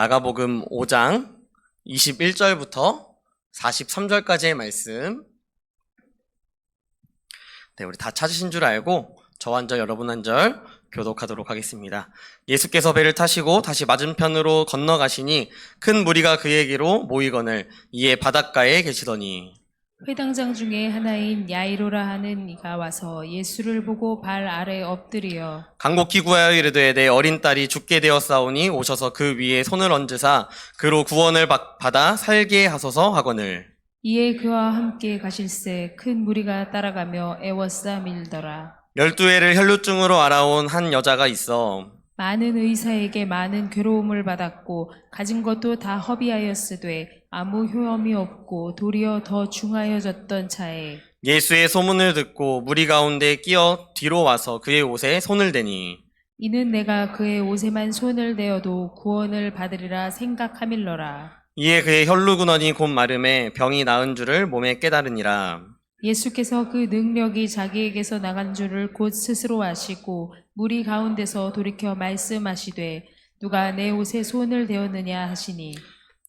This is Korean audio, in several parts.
마가복음 5장 21절부터 43절까지의 말씀. 네, 우리 다 찾으신 줄 알고 저 한 절 여러분 한 절 교독하도록 하겠습니다. 예수께서 배를 타시고 다시 맞은편으로 건너가시니 큰 무리가 그에게로 모이거늘 이에 바닷가에 계시더니 회당장 중에 하나인 야이로라 하는 이가 와서 예수를 보고 발 아래 엎드려 간곡히 구하여 이르되 내 어린 딸이 죽게 되었사오니 오셔서 그 위에 손을 얹으사 그로 구원을 받아 살게 하소서 하거늘. 이에 그와 함께 가실새 큰 무리가 따라가며 애워싸 밀더라. 12해를 혈루증으로 알아온 한 여자가 있어 많은 의사에게 많은 괴로움을 받았고 가진 것도 다 허비하였으되 아무 효험이 없고 도리어 더 중하여졌던 차에 예수의 소문을 듣고 무리 가운데 끼어 뒤로 와서 그의 옷에 손을 대니 이는 내가 그의 옷에만 손을 대어도 구원을 받으리라 생각하밀러라. 이에 그의 혈루근원이 곧 마름에 병이 나은 줄을 몸에 깨달으니라. 예수께서 그 능력이 자기에게서 나간 줄을 곧 스스로 아시고 무리 가운데서 돌이켜 말씀하시되 누가 내 옷에 손을 대었느냐 하시니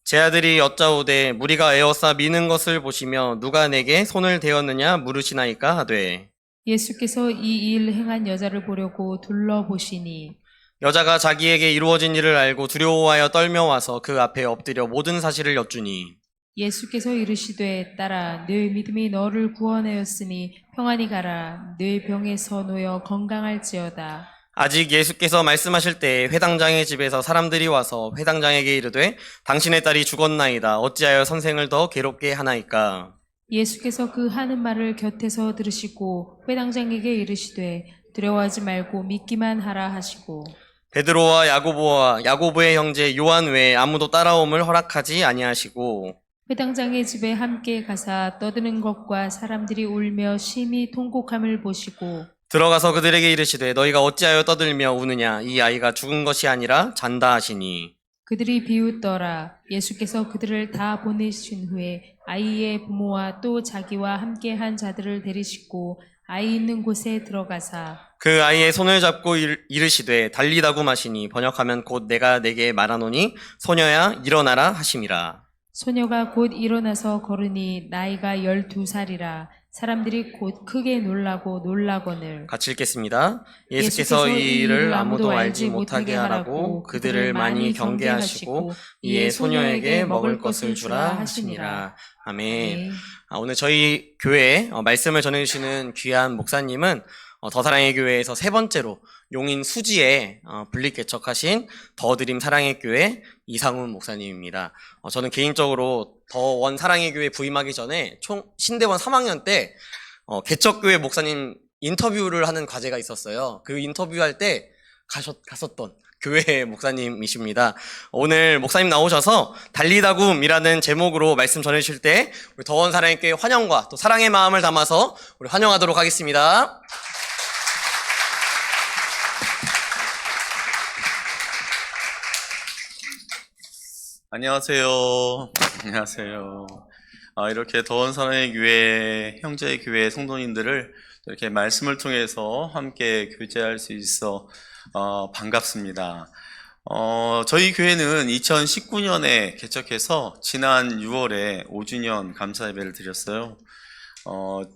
제 아들이 여짜오되 무리가 에워싸 미는 것을 보시며 누가 내게 손을 대었느냐 물으시나이까 하되 예수께서 이 일 행한 여자를 보려고 둘러보시니 여자가 자기에게 이루어진 일을 알고 두려워하여 떨며 와서 그 앞에 엎드려 모든 사실을 여쭈니 예수께서 이르시되 딸아 네 믿음이 너를 구원하였으니 평안히 가라 네 병에서 놓여 건강할지어다. 아직 예수께서 말씀하실 때 회당장의 집에서 사람들이 와서 회당장에게 이르되 당신의 딸이 죽었나이다 어찌하여 선생을 더 괴롭게 하나이까. 예수께서 그 하는 말을 곁에서 들으시고 회당장에게 이르시되 두려워하지 말고 믿기만 하라 하시고 베드로와 야고보의 형제 요한 외에 아무도 따라옴을 허락하지 아니하시고 회당장의 집에 함께 가사 떠드는 것과 사람들이 울며 심히 통곡함을 보시고 들어가서 그들에게 이르시되 너희가 어찌하여 떠들며 우느냐 이 아이가 죽은 것이 아니라 잔다 하시니 그들이 비웃더라. 예수께서 그들을 다 보내신 후에 아이의 부모와 또 자기와 함께한 자들을 데리시고 아이 있는 곳에 들어가사 그 아이의 손을 잡고 이르시되 달리다구 마시니 번역하면 곧 내가 내게 말하노니 소녀야 일어나라 하심이라. 소녀가 곧 일어나서 걸으니 나이가 12살이라. 사람들이 곧 크게 놀라거늘 같이 읽겠습니다. 예수께서 이 일을 아무도 알지 못하게 하라고 그들을 많이 경계하시고 이에 소녀에게 먹을 것을 주라 하시니라. 아멘. 오늘 저희 교회에 말씀을 전해주시는 귀한 목사님은 더사랑의 교회에서 세 번째로 용인 수지에 분립개척하신 더드림 사랑의 교회 이상훈 목사님입니다. 저는 개인적으로 더원 사랑의 교회 부임하기 전에 총 신대원 3학년 때 개척교회 목사님 인터뷰를 하는 과제가 있었어요. 그 인터뷰할 때 갔었던 교회 목사님이십니다. 오늘 목사님 나오셔서 달리다굼이라는 제목으로 말씀 전해주실 때 우리 더원 사랑의 교회 환영과 또 사랑의 마음을 담아서 우리 환영하도록 하겠습니다. 안녕하세요. 안녕하세요. 이렇게 더원 사랑의 교회, 형제의 교회 성도님들을 이렇게 말씀을 통해서 함께 교제할 수 있어 반갑습니다. 저희 교회는 2019년에 개척해서 지난 6월에 5주년 감사 예배를 드렸어요.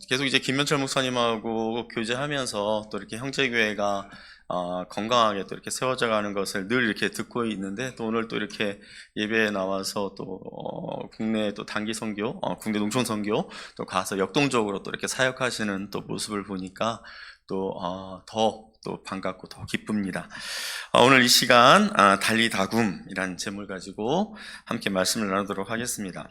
계속 이제 김현철 목사님하고 교제하면서 또 이렇게 형제교회가 건강하게 또 이렇게 세워져 가는 것을 늘 이렇게 듣고 있는데 또 오늘 또 이렇게 예배에 나와서 또 국내 또 단기 선교, 국내 농촌 선교 또 가서 역동적으로 또 이렇게 사역하시는 또 모습을 보니까 또 더 반갑고 더 기쁩니다. 오늘 이 시간 달리다굼이라는 제목을 가지고 함께 말씀을 나누도록 하겠습니다.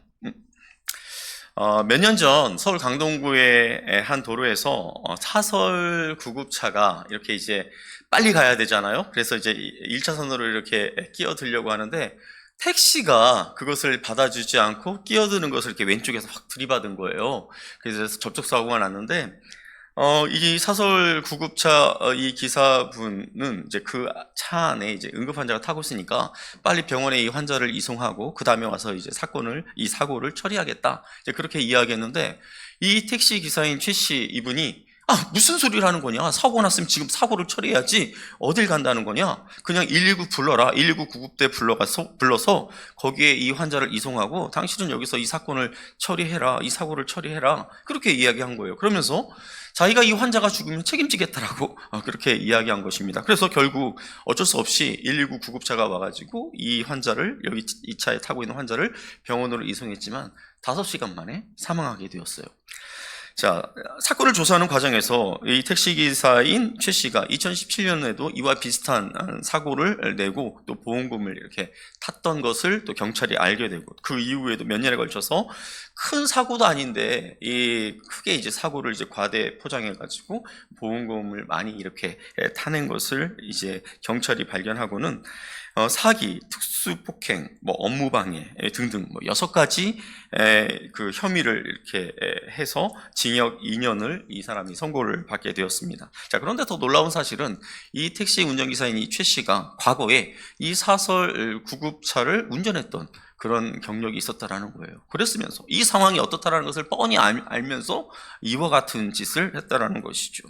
몇 년 전 서울 강동구의 한 도로에서 차설 구급차가 이렇게 이제 빨리 가야 되잖아요. 그래서 이제 1차선으로 이렇게 끼어들려고 하는데 택시가 그것을 받아주지 않고 끼어드는 것을 이렇게 왼쪽에서 확 들이받은 거예요. 그래서 접촉사고가 났는데 이 사설 구급차 이 기사분은 이제 그 차 안에 이제 응급 환자가 타고 있으니까 빨리 병원에 이 환자를 이송하고 그 다음에 와서 이제 사고를 처리하겠다. 이제 그렇게 이야기했는데 이 택시 기사인 최 씨 이분이 무슨 소리를 하는 거냐? 사고 났으면 지금 사고를 처리해야지. 어딜 간다는 거냐? 그냥 119 불러라. 119 구급대 불러서 거기에 이 환자를 이송하고 당신은 여기서 이 사건을 처리해라. 이 사고를 처리해라. 그렇게 이야기한 거예요. 그러면서 자기가 이 환자가 죽으면 책임지겠다라고 그렇게 이야기한 것입니다. 그래서 결국 어쩔 수 없이 119 구급차가 와가지고 이 환자를, 여기 이 차에 타고 있는 환자를 병원으로 이송했지만 5시간 만에 사망하게 되었어요. 자, 사건을 조사하는 과정에서 이 택시기사인 최 씨가 2017년에도 이와 비슷한 사고를 내고 또 보험금을 이렇게 탔던 것을 또 경찰이 알게 되고, 그 이후에도 몇 년에 걸쳐서 큰 사고도 아닌데 크게 이제 사고를 이제 과대 포장해가지고 보험금을 많이 이렇게 타낸 것을 이제 경찰이 발견하고는 사기, 특수폭행, 업무방해 등등 6가지 그 혐의를 이렇게 해서 징역 2년을 이 사람이 선고를 받게 되었습니다. 자, 그런데 더 놀라운 사실은 이 택시 운전기사인 이 최 씨가 과거에 이 사설 구급차를 운전했던 그런 경력이 있었다라는 거예요. 그랬으면서 이 상황이 어떻다라는 것을 뻔히 알면서 이와 같은 짓을 했다라는 것이죠.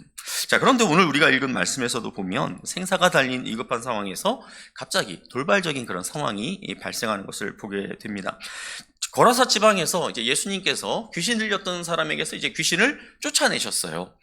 자, 그런데 오늘 우리가 읽은 말씀에서도 보면 생사가 달린 위급한 상황에서 갑자기 돌발적인 그런 상황이 발생하는 것을 보게 됩니다. 거라사 지방에서 이제 예수님께서 귀신 들렸던 사람에게서 이제 귀신을 쫓아내셨어요.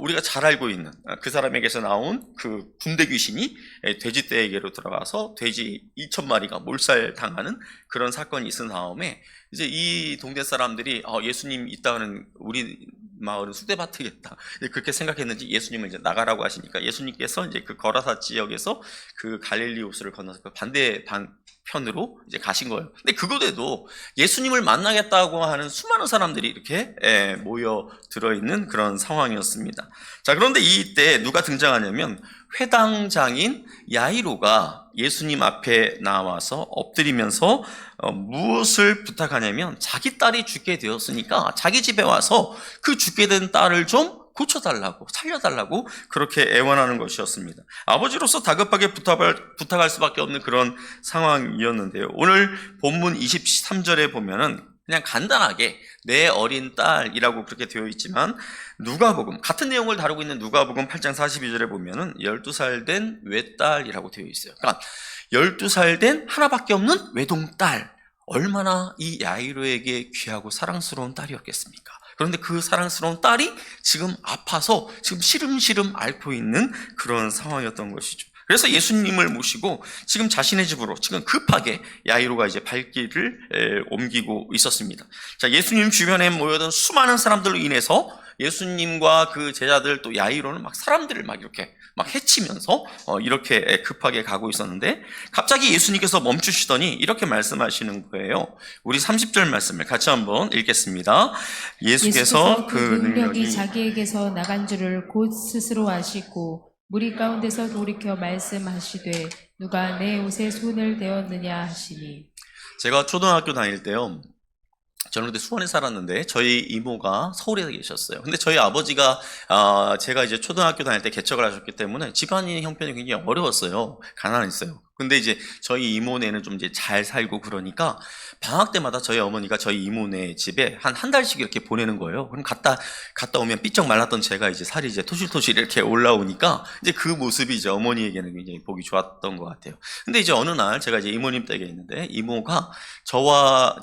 우리가 잘 알고 있는 그 사람에게서 나온 그 군대 귀신이 돼지떼에게로 들어가서 돼지 2,000마리가 몰살당하는 그런 사건이 있은 다음에 이제 이 동네 사람들이 예수님 있다는 우리 마을은 쑥대밭이겠다 그렇게 생각했는지 예수님을 이제 나가라고 하시니까 예수님께서 이제 그 거라사 지역에서 그 갈릴리 호수를 건너서 그 반대편으로 이제 가신 거예요. 근데 그곳에도 예수님을 만나겠다고 하는 수많은 사람들이 이렇게 모여 들어있는 그런 상황이었습니다. 자, 그런데 이때 누가 등장하냐면 회당장인 야이로가 예수님 앞에 나와서 엎드리면서 무엇을 부탁하냐면 자기 딸이 죽게 되었으니까 자기 집에 와서 그 죽게 된 딸을 좀 고쳐달라고, 살려달라고 그렇게 애원하는 것이었습니다. 아버지로서 다급하게 부탁할 수밖에 없는 그런 상황이었는데요. 오늘 본문 23절에 보면은 그냥 간단하게 내 어린 딸이라고 그렇게 되어 있지만 누가복음, 같은 내용을 다루고 있는 누가복음 8장 42절에 보면은 12살 된 외딸이라고 되어 있어요. 그러니까 12살 된 하나밖에 없는 외동딸, 얼마나 이 야이로에게 귀하고 사랑스러운 딸이었겠습니까? 그런데 그 사랑스러운 딸이 지금 아파서 지금 시름시름 앓고 있는 그런 상황이었던 것이죠. 그래서 예수님을 모시고 지금 자신의 집으로 지금 급하게 야이로가 이제 발길을 옮기고 있었습니다. 자, 예수님 주변에 모여든 수많은 사람들로 인해서 예수님과 그 제자들 또 야이로는 막 사람들을 막 이렇게 막 해치면서 이렇게 급하게 가고 있었는데 갑자기 예수님께서 멈추시더니 이렇게 말씀하시는 거예요. 우리 30절 말씀을 같이 한번 읽겠습니다. 예수께서 그 능력이 자기에게서 나간 줄을 곧 스스로 아시고 무리 가운데서 돌이켜 말씀하시되 누가 내 옷에 손을 대었느냐 하시니. 제가 초등학교 다닐 때요, 저는 그때 수원에 살았는데 저희 이모가 서울에 계셨어요. 근데 저희 아버지가 제가 이제 초등학교 다닐 때 개척을 하셨기 때문에 집안의 형편이 굉장히 어려웠어요. 가난했어요. 근데 이제 저희 이모네는 좀 이제 잘 살고 그러니까 방학 때마다 저희 어머니가 저희 이모네 집에 한 달씩 이렇게 보내는 거예요. 그럼 갔다 오면 삐쩍 말랐던 제가 이제 살이 이제 토실토실 이렇게 올라오니까 이제 그 모습이 이제 어머니에게는 굉장히 보기 좋았던 것 같아요. 근데 이제 어느 날 제가 이제 이모님 댁에 있는데 이모가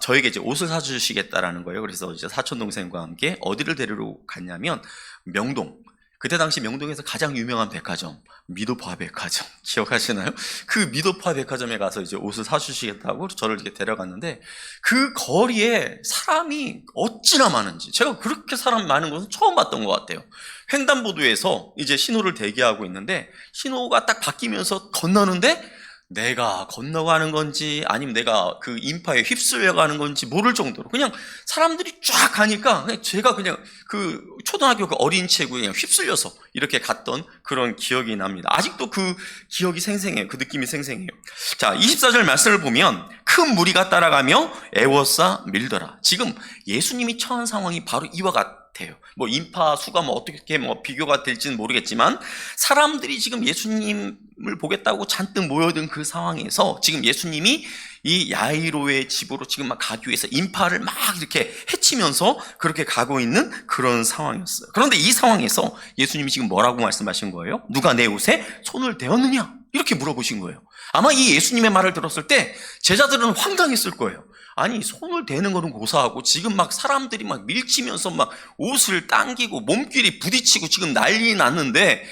저에게 이제 옷을 사주시겠다라는 거예요. 그래서 이제 사촌 동생과 함께 어디를 데리러 갔냐면 명동. 그때 당시 명동에서 가장 유명한 백화점, 미도파 백화점, 기억하시나요? 그 미도파 백화점에 가서 이제 옷을 사주시겠다고 저를 이렇게 데려갔는데 그 거리에 사람이 어찌나 많은지, 제가 그렇게 사람 많은 곳은 처음 봤던 것 같아요. 횡단보도에서 이제 신호를 대기하고 있는데 신호가 딱 바뀌면서 건너는데 내가 건너가는 건지 아니면 내가 그 인파에 휩쓸려 가는 건지 모를 정도로 그냥 사람들이 쫙 가니까 제가 그냥 그 초등학교 그 어린 체구에 그냥 휩쓸려서 이렇게 갔던 그런 기억이 납니다. 아직도 그 기억이 생생해요. 그 느낌이 생생해요. 자, 24절 말씀을 보면 큰 무리가 따라가며 애워싸 밀더라. 지금 예수님이 처한 상황이 바로 이와 같아요. 뭐 인파 수가 뭐 어떻게 뭐 비교가 될지는 모르겠지만 사람들이 지금 예수님을 보겠다고 잔뜩 모여든 그 상황에서 지금 예수님이 이 야이로의 집으로 지금 막 가기 위해서 인파를 막 이렇게 헤치면서 그렇게 가고 있는 그런 상황이었어요. 그런데 이 상황에서 예수님이 지금 뭐라고 말씀하신 거예요? 누가 내 옷에 손을 대었느냐? 이렇게 물어보신 거예요. 아마 이 예수님의 말을 들었을 때 제자들은 황당했을 거예요. 아니, 손을 대는 거는 고사하고 지금 막 사람들이 막 밀치면서 막 옷을 당기고 몸끼리 부딪히고 지금 난리 났는데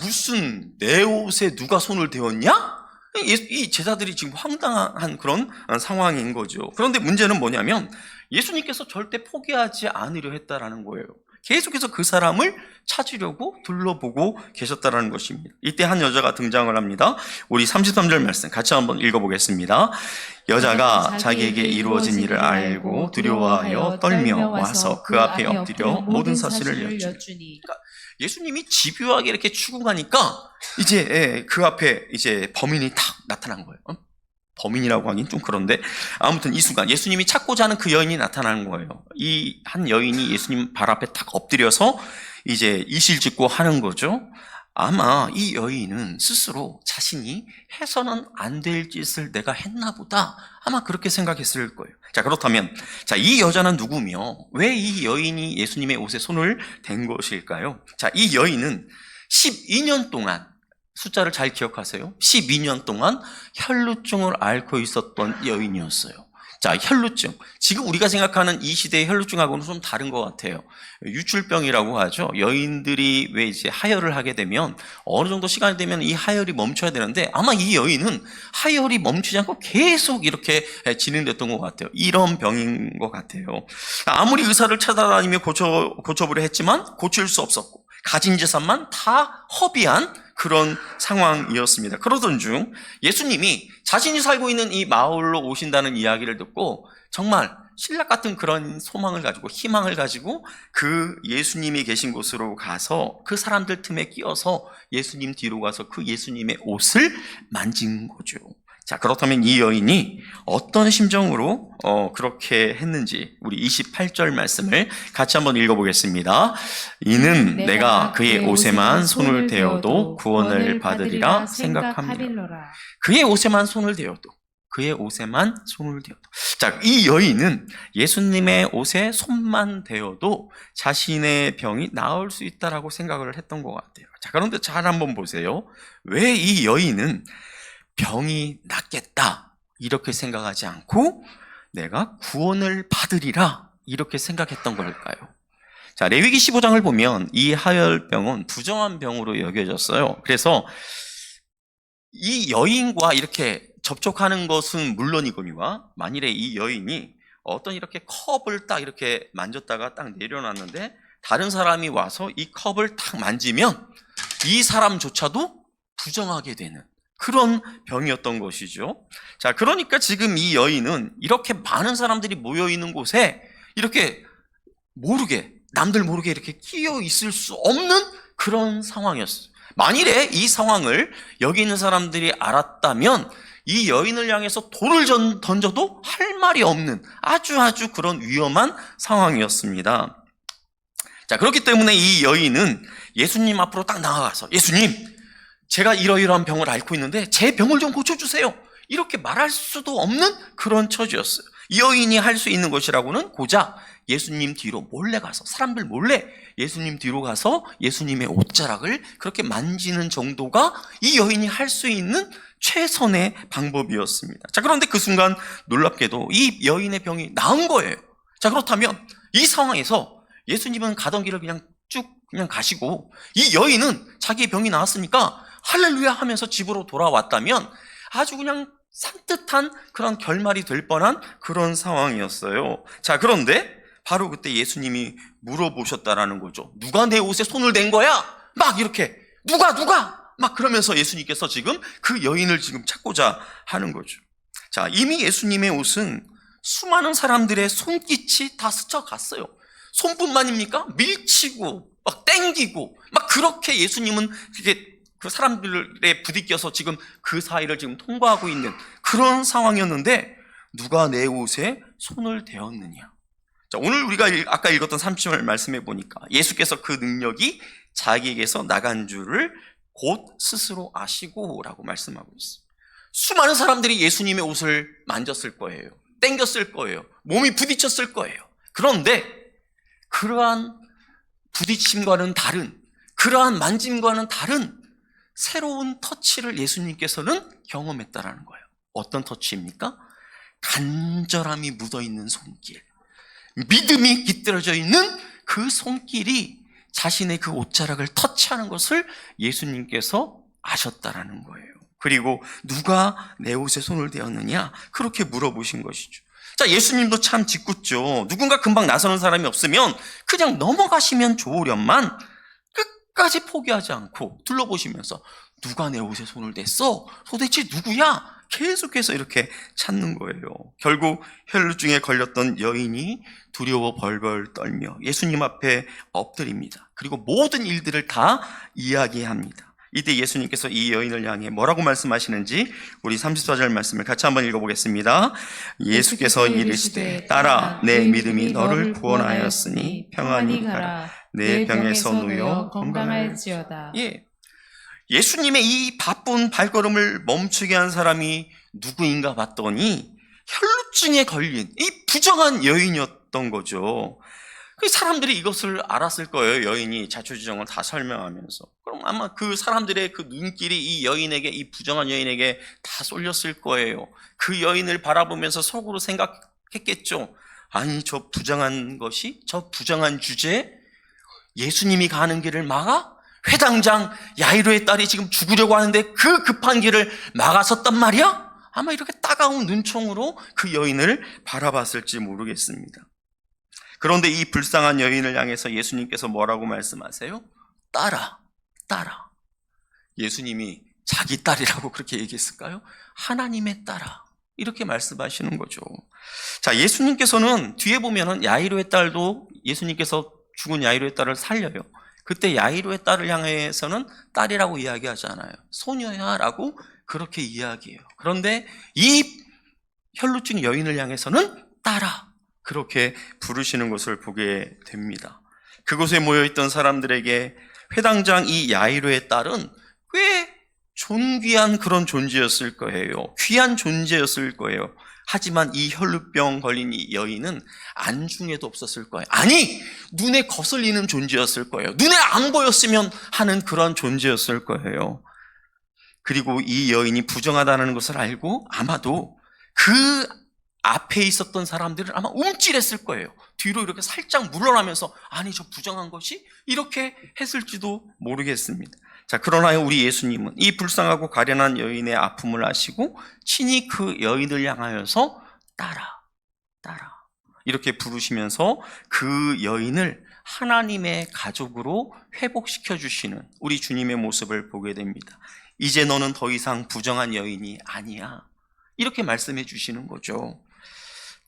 무슨 내 옷에 누가 손을 대었냐? 이 제자들이 지금 황당한 그런 상황인 거죠. 그런데 문제는 뭐냐면 예수님께서 절대 포기하지 않으려 했다라는 거예요. 계속해서 그 사람을 찾으려고 둘러보고 계셨다라는 것입니다. 이때 한 여자가 등장을 합니다. 우리 33절 말씀 같이 한번 읽어보겠습니다. 여자가 자기에게 이루어진 일을 알고 두려워하여 떨며 와서 그 앞에 엎드려 모든 사실을 여쭈니. 그러니까 예수님이 집요하게 이렇게 추궁하니까 이제 그 앞에 이제 범인이 탁 나타난 거예요. 범인이라고 하긴 좀 그런데 아무튼 이 순간 예수님이 찾고자 하는 그 여인이 나타나는 거예요. 이 한 여인이 예수님 발 앞에 탁 엎드려서 이제 이실직고 하는 거죠. 아마 이 여인은 스스로 자신이 해서는 안 될 짓을 내가 했나 보다, 아마 그렇게 생각했을 거예요. 자, 그렇다면 자, 이 여자는 누구며 왜 이 여인이 예수님의 옷에 손을 댄 것일까요? 자, 이 여인은 12년 동안, 숫자를 잘 기억하세요. 12년 동안 혈루증을 앓고 있었던 여인이었어요. 자, 혈루증. 지금 우리가 생각하는 이 시대의 혈루증하고는 좀 다른 것 같아요. 유출병이라고 하죠. 여인들이 왜 이제 하혈을 하게 되면 어느 정도 시간이 되면 이 하혈이 멈춰야 되는데 아마 이 여인은 하혈이 멈추지 않고 계속 이렇게 진행됐던 것 같아요. 이런 병인 것 같아요. 아무리 의사를 찾아다니며 고쳐보려 했지만 고칠 수 없었고 가진 재산만 다 허비한 그런 상황이었습니다. 그러던 중 예수님이 자신이 살고 있는 이 마을로 오신다는 이야기를 듣고 정말 신락 같은 그런 소망을 가지고 희망을 가지고 그 예수님이 계신 곳으로 가서 그 사람들 틈에 끼어서 예수님 뒤로 가서 그 예수님의 옷을 만진 거죠. 자, 그렇다면 이 여인이 어떤 심정으로 그렇게 했는지 우리 28절 말씀을 같이 한번 읽어보겠습니다. 이는 내가 그의 옷에만 손을 대어도 구원을 받으리라 생각합니다. 그의 옷에만 손을 대어도, 그의 옷에만 손을 대어도. 자, 이 여인은 예수님의 옷에 손만 대어도 자신의 병이 나을 수 있다라고 생각을 했던 것 같아요. 자, 그런데 잘 한번 보세요. 왜 이 여인은 병이 낫겠다 이렇게 생각하지 않고 내가 구원을 받으리라 이렇게 생각했던 걸까요? 자, 레위기 15장을 보면 이 하혈병은 부정한 병으로 여겨졌어요. 그래서 이 여인과 이렇게 접촉하는 것은 물론이거니와 만일에 이 여인이 어떤 이렇게 컵을 딱 이렇게 만졌다가 딱 내려놨는데 다른 사람이 와서 이 컵을 딱 만지면 이 사람조차도 부정하게 되는 그런 병이었던 것이죠. 자, 그러니까 지금 이 여인은 이렇게 많은 사람들이 모여 있는 곳에 이렇게 모르게, 남들 모르게 이렇게 끼어 있을 수 없는 그런 상황이었어요. 만일에 이 상황을 여기 있는 사람들이 알았다면 이 여인을 향해서 돌을 던져도 할 말이 없는 아주 그런 위험한 상황이었습니다. 자, 그렇기 때문에 이 여인은 예수님 앞으로 딱 나아가서 예수님, 제가 이러이러한 병을 앓고 있는데 제 병을 좀 고쳐주세요. 이렇게 말할 수도 없는 그런 처지였어요. 이 여인이 할 수 있는 것이라고는 고작 예수님 뒤로 몰래 가서, 사람들 몰래 예수님 뒤로 가서 예수님의 옷자락을 그렇게 만지는 정도가 이 여인이 할 수 있는 최선의 방법이었습니다. 자, 그런데 그 순간 놀랍게도 이 여인의 병이 나은 거예요. 자, 그렇다면 이 상황에서 예수님은 가던 길을 그냥 쭉 가시고 이 여인은 자기의 병이 나았으니까 할렐루야 하면서 집으로 돌아왔다면 아주 그냥 산뜻한 그런 결말이 될 뻔한 그런 상황이었어요. 자, 그런데 바로 그때 예수님이 물어보셨다라는 거죠. 누가 내 옷에 손을 댄 거야? 막 이렇게 누가 막 그러면서 예수님께서 지금 그 여인을 지금 찾고자 하는 거죠. 자, 이미 예수님의 옷은 수많은 사람들의 손끝이 다 스쳐갔어요. 손뿐만입니까? 밀치고 막 땡기고 막 그렇게 예수님은 이렇게 그 사람들에 부딪혀서 지금 그 사이를 지금 통과하고 있는 그런 상황이었는데 누가 내 옷에 손을 대었느냐? 자, 오늘 우리가 아까 읽었던 30절 말씀해 보니까 예수께서 그 능력이 자기에게서 나간 줄을 곧 스스로 아시고 라고 말씀하고 있어요. 수많은 사람들이 예수님의 옷을 만졌을 거예요. 땡겼을 거예요. 몸이 부딪혔을 거예요. 그런데 그러한 부딪힘과는 다른, 그러한 만짐과는 다른 새로운 터치를 예수님께서는 경험했다라는 거예요. 어떤 터치입니까? 간절함이 묻어있는 손길, 믿음이 깃들어져 있는 그 손길이 자신의 그 옷자락을 터치하는 것을 예수님께서 아셨다라는 거예요. 그리고 누가 내 옷에 손을 대었느냐? 그렇게 물어보신 것이죠. 자, 예수님도 참 짓궂죠. 누군가 금방 나서는 사람이 없으면 그냥 넘어가시면 좋으련만 끝까지 포기하지 않고 둘러보시면서 누가 내 옷에 손을 댔어? 도대체 누구야? 계속해서 이렇게 찾는 거예요. 결국 혈루증에 걸렸던 여인이 두려워 벌벌 떨며 예수님 앞에 엎드립니다. 그리고 모든 일들을 다 이야기합니다. 이때 예수님께서 이 여인을 향해 뭐라고 말씀하시는지 우리 34절 말씀을 같이 한번 읽어보겠습니다. 예수께서 이르시되 딸아 내 믿음이 너를 구원하였으니 평안히 가라. 내 병에서 누여 건강할지어다. 예수님의 이 바쁜 발걸음을 멈추게 한 사람이 누구인가 봤더니 혈루증에 걸린 이 부정한 여인이었던 거죠. 그 사람들이 이것을 알았을 거예요. 여인이 자초지종을 다 설명하면서. 그럼 아마 그 사람들의 그 눈길이 이 여인에게, 이 부정한 여인에게 다 쏠렸을 거예요. 그 여인을 바라보면서 속으로 생각했겠죠. 아니, 저 부정한 것이, 저 부정한 주제에 예수님이 가는 길을 막아? 회당장 야이로의 딸이 지금 죽으려고 하는데 그 급한 길을 막아섰단 말이야? 아마 이렇게 따가운 눈총으로 그 여인을 바라봤을지 모르겠습니다. 그런데 이 불쌍한 여인을 향해서 예수님께서 뭐라고 말씀하세요? 딸아, 딸아. 예수님이 자기 딸이라고 그렇게 얘기했을까요? 하나님의 딸아. 이렇게 말씀하시는 거죠. 자, 예수님께서는 뒤에 보면은 야이로의 딸도 예수님께서 죽은 야이로의 딸을 살려요. 그때 야이로의 딸을 향해서는 딸이라고 이야기하지 않아요. 소녀야 라고 그렇게 이야기해요. 그런데 이 혈루증 여인을 향해서는 딸아 그렇게 부르시는 것을 보게 됩니다. 그곳에 모여있던 사람들에게 회당장 이 야이로의 딸은 꽤 존귀한 그런 존재였을 거예요. 귀한 존재였을 거예요. 하지만 이 혈루병 걸린 이 여인은 안중에도 없었을 거예요. 아니, 눈에 거슬리는 존재였을 거예요. 눈에 안 보였으면 하는 그런 존재였을 거예요. 그리고 이 여인이 부정하다는 것을 알고 아마도 그 앞에 있었던 사람들은 아마 움찔했을 거예요. 뒤로 이렇게 살짝 물러나면서 아니, 저 부정한 것이? 이렇게 했을지도 모르겠습니다. 자, 그러나 우리 예수님은 이 불쌍하고 가련한 여인의 아픔을 아시고 친히 그 여인을 향하여서 딸아, 딸아 이렇게 부르시면서 그 여인을 하나님의 가족으로 회복시켜 주시는 우리 주님의 모습을 보게 됩니다. 이제 너는 더 이상 부정한 여인이 아니야. 이렇게 말씀해 주시는 거죠.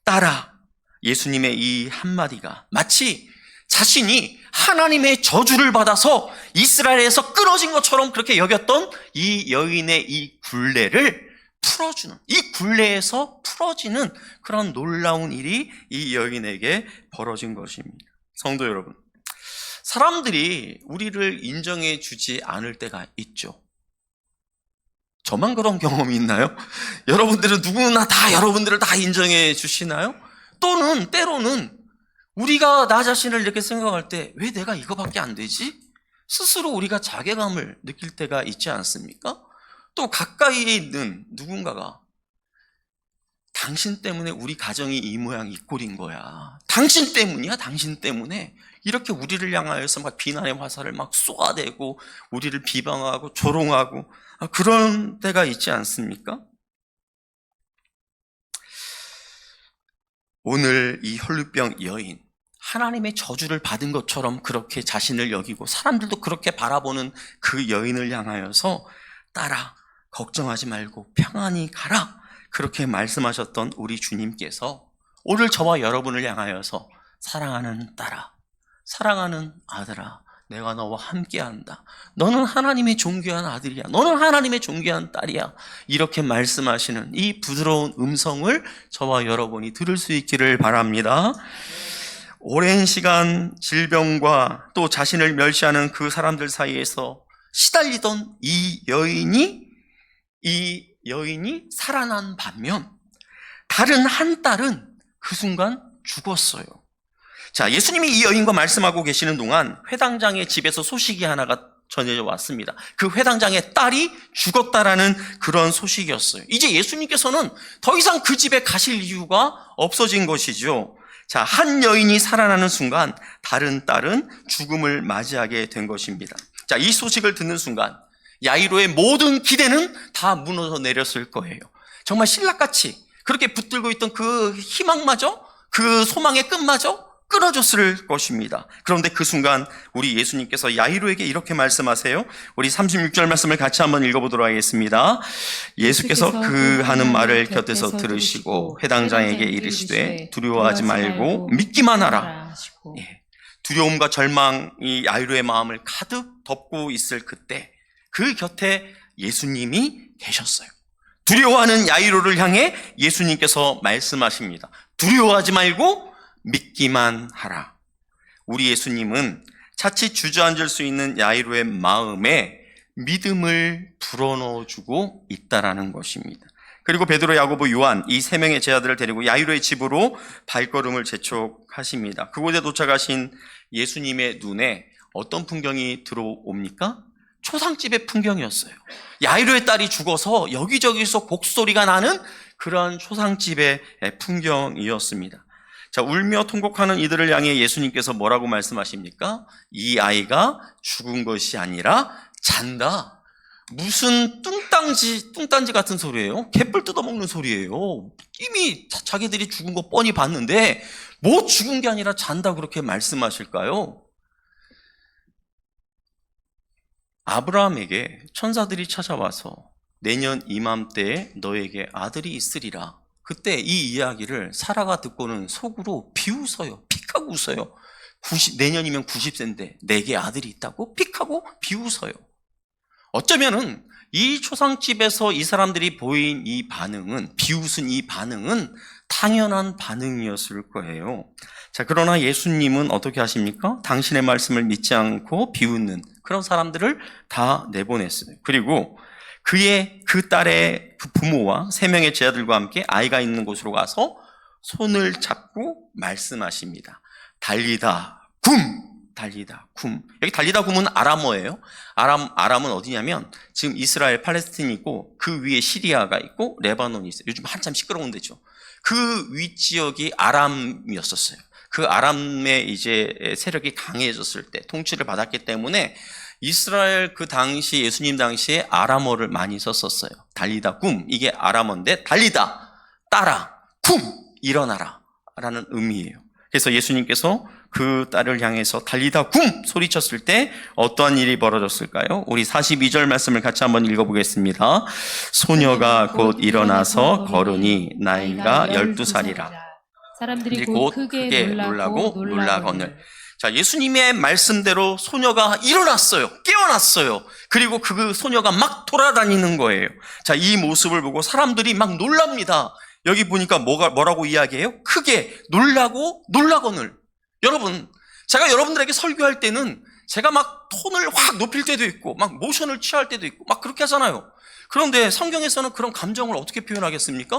딸아, 예수님의 이 한마디가 마치 자신이 하나님의 저주를 받아서 이스라엘에서 끊어진 것처럼 그렇게 여겼던 이 여인의 이 굴레를 풀어주는, 이 굴레에서 풀어지는 그런 놀라운 일이 이 여인에게 벌어진 것입니다. 성도 여러분, 사람들이 우리를 인정해 주지 않을 때가 있죠. 저만 그런 경험이 있나요? 여러분들은 누구나 다 여러분들을 다 인정해 주시나요? 또는 때로는 우리가 나 자신을 이렇게 생각할 때 왜 내가 이거밖에 안 되지? 스스로 우리가 자괴감을 느낄 때가 있지 않습니까? 또 가까이에 있는 누군가가 당신 때문에 우리 가정이 이 모양 이 꼴인 거야. 당신 때문이야, 당신 때문에. 이렇게 우리를 향하여서 막 비난의 화살을 막 쏘아대고 우리를 비방하고 조롱하고 그런 때가 있지 않습니까? 오늘 이 혈루병 여인, 하나님의 저주를 받은 것처럼 그렇게 자신을 여기고 사람들도 그렇게 바라보는 그 여인을 향하여서 딸아, 걱정하지 말고 평안히 가라 그렇게 말씀하셨던 우리 주님께서 오늘 저와 여러분을 향하여서 사랑하는 딸아, 사랑하는 아들아, 내가 너와 함께한다. 너는 하나님의 존귀한 아들이야. 너는 하나님의 존귀한 딸이야. 이렇게 말씀하시는 이 부드러운 음성을 저와 여러분이 들을 수 있기를 바랍니다. 오랜 시간 질병과 또 자신을 멸시하는 그 사람들 사이에서 시달리던 이 여인이 살아난 반면 다른 한 딸은 그 순간 죽었어요. 자, 예수님이 이 여인과 말씀하고 계시는 동안 회당장의 집에서 소식이 하나가 전해져 왔습니다. 그 회당장의 딸이 죽었다라는 그런 소식이었어요. 이제 예수님께서는 더 이상 그 집에 가실 이유가 없어진 것이죠. 자, 한 여인이 살아나는 순간 다른 딸은 죽음을 맞이하게 된 것입니다. 자, 이 소식을 듣는 순간 야이로의 모든 기대는 다 무너져 내렸을 거예요. 정말 신락같이 그렇게 붙들고 있던 그 희망마저, 그 소망의 끈마저 끊어졌을 것입니다. 그런데 그 순간 우리 예수님께서 야이로에게 이렇게 말씀하세요. 우리 36절 말씀을 같이 한번 읽어보도록 하겠습니다. 예수께서 그 하는 말을 곁에서 들으시고 회당장에게 이르시되 두려워하지 말고 믿기만 하라. 예. 두려움과 절망이 야이로의 마음을 가득 덮고 있을 그때 그 곁에 예수님이 계셨어요. 두려워하는 야이로를 향해 예수님께서 말씀하십니다. 두려워하지 말고 믿기만 하라. 우리 예수님은 자칫 주저앉을 수 있는 야이로의 마음에 믿음을 불어넣어주고 있다라는 것입니다. 그리고 베드로, 야고보, 요한 이 세 명의 제자들을 데리고 야이로의 집으로 발걸음을 재촉하십니다. 그곳에 도착하신 예수님의 눈에 어떤 풍경이 들어옵니까? 초상집의 풍경이었어요. 야이로의 딸이 죽어서 여기저기서 곡소리가 나는 그런 초상집의 풍경이었습니다. 자, 울며 통곡하는 이들을 향해 예수님께서 뭐라고 말씀하십니까? 이 아이가 죽은 것이 아니라 잔다. 무슨 뚱딴지 같은 소리예요? 개뿔 뜯어먹는 소리예요. 이미 자기들이 죽은 거 뻔히 봤는데 뭐 죽은 게 아니라 잔다 그렇게 말씀하실까요? 아브라함에게 천사들이 찾아와서 내년 이맘때에 너에게 아들이 있으리라. 그때 이 이야기를 사라가 듣고는 속으로 비웃어요. 픽하고 웃어요. 내년이면 90세인데 내게 아들이 있다고? 픽하고 비웃어요. 어쩌면은 이 초상집에서 이 사람들이 보인 이 반응은, 비웃은 이 반응은 당연한 반응이었을 거예요. 자, 그러나 예수님은 어떻게 하십니까? 당신의 말씀을 믿지 않고 비웃는 그런 사람들을 다 내보냈어요. 그리고 그 딸의 그 부모와 3명의 제자들과 함께 아이가 있는 곳으로 가서 손을 잡고 말씀하십니다. 달리다 굼! 달리다 굼. 여기 달리다 굼은 아람어예요. 아람은 어디냐면 지금 이스라엘, 팔레스틴이 있고 그 위에 시리아가 있고 레바논이 있어요. 요즘 한참 시끄러운 데죠. 그 윗지역이 아람이었었어요. 그 아람의 이제 세력이 강해졌을 때 통치를 받았기 때문에 이스라엘 그 당시 예수님 당시에 아람어를 많이 썼었어요. 달리다 굼, 이게 아람어인데 달리다, 따라, 굼, 일어나라 라는 의미예요. 그래서 예수님께서 그 딸을 향해서 달리다 굼 소리쳤을 때 어떠한 일이 벌어졌을까요? 우리 42절 말씀을 같이 한번 읽어보겠습니다. 소녀가 곧 일어나서 걸으니 나이가 12살이라. 사람들이 곧 크게 놀라고 놀라거늘. 자, 예수님의 말씀대로 소녀가 일어났어요. 깨어났어요. 그리고 그 소녀가 막 돌아다니는 거예요. 자, 이 모습을 보고 사람들이 막 놀랍니다. 여기 보니까 뭐라고 이야기해요? 크게 놀라고 놀라거늘. 여러분, 제가 여러분들에게 설교할 때는 제가 막 톤을 확 높일 때도 있고 막 모션을 취할 때도 있고 막 그렇게 하잖아요. 그런데 성경에서는 그런 감정을 어떻게 표현하겠습니까?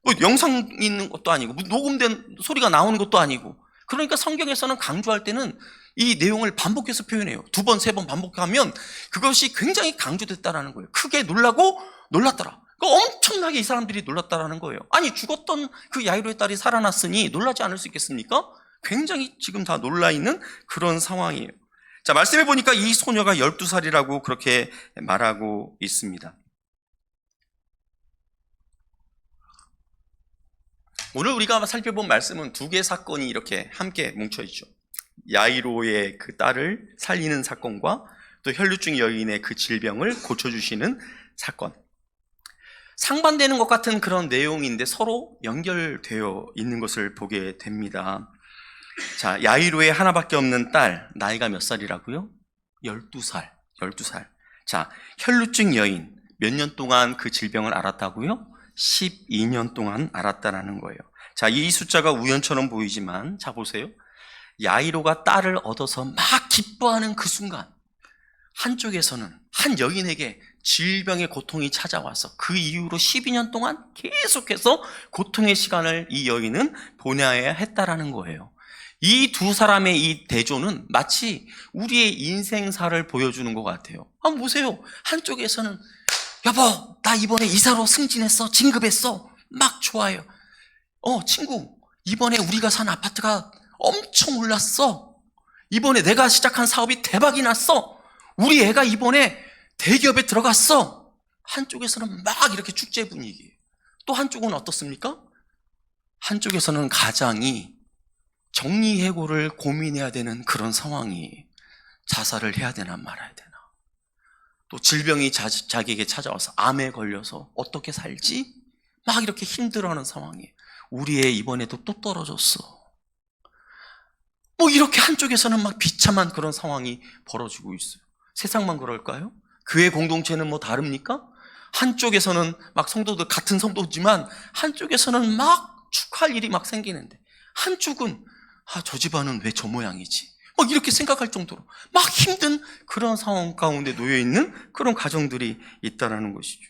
뭐 영상 있는 것도 아니고 녹음된 소리가 나오는 것도 아니고, 그러니까 성경에서는 강조할 때는 이 내용을 반복해서 표현해요. 2번, 3번 반복하면 그것이 굉장히 강조됐다라는 거예요. 크게 놀라고 놀랐더라. 엄청나게 이 사람들이 놀랐다라는 거예요. 아니, 죽었던 그 야이로의 딸이 살아났으니 놀라지 않을 수 있겠습니까? 굉장히 지금 다 놀라있는 그런 상황이에요. 자, 말씀해 보니까 이 소녀가 12살이라고 그렇게 말하고 있습니다. 오늘 우리가 살펴본 말씀은 2개의 사건이 이렇게 함께 뭉쳐있죠. 야이로의 그 딸을 살리는 사건과 또 혈루증 여인의 그 질병을 고쳐주시는 사건. 상반되는 것 같은 그런 내용인데 서로 연결되어 있는 것을 보게 됩니다. 자, 야이로의 하나밖에 없는 딸, 나이가 몇 살이라고요? 12살. 12살. 자, 혈루증 여인, 몇 년 동안 그 질병을 앓았다고요? 12년 동안 알았다라는 거예요. 자, 이 숫자가 우연처럼 보이지만, 자, 보세요. 야이로가 딸을 얻어서 막 기뻐하는 그 순간, 한쪽에서는 한 여인에게 질병의 고통이 찾아와서 그 이후로 12년 동안 계속해서 고통의 시간을 이 여인은 보내야 했다라는 거예요. 이 두 사람의 이 대조는 마치 우리의 인생사를 보여주는 것 같아요. 한번 보세요. 한쪽에서는 여보, 나 이번에 이사로 승진했어, 진급했어, 막 좋아요. 친구, 이번에 우리가 산 아파트가 엄청 올랐어. 이번에 내가 시작한 사업이 대박이 났어. 우리 애가 이번에 대기업에 들어갔어. 한쪽에서는 막 이렇게 축제 분위기예요. 또 한쪽은 어떻습니까? 한쪽에서는 가장이 정리해고를 고민해야 되는 그런 상황이, 자살을 해야 되나 말아야 되나, 또 질병이 자기에게 찾아와서 암에 걸려서 어떻게 살지? 막 이렇게 힘들어하는 상황이에요. 우리 애 이번에도 또 떨어졌어. 뭐 이렇게 한쪽에서는 막 비참한 그런 상황이 벌어지고 있어요. 세상만 그럴까요? 교회 공동체는 뭐 다릅니까? 한쪽에서는 막 성도들, 같은 성도지만 한쪽에서는 막 축하할 일이 막 생기는데, 한쪽은 저 집안은 왜 저 모양이지? 막 이렇게 생각할 정도로 막 힘든 그런 상황 가운데 놓여있는 그런 가정들이 있다는 것이죠.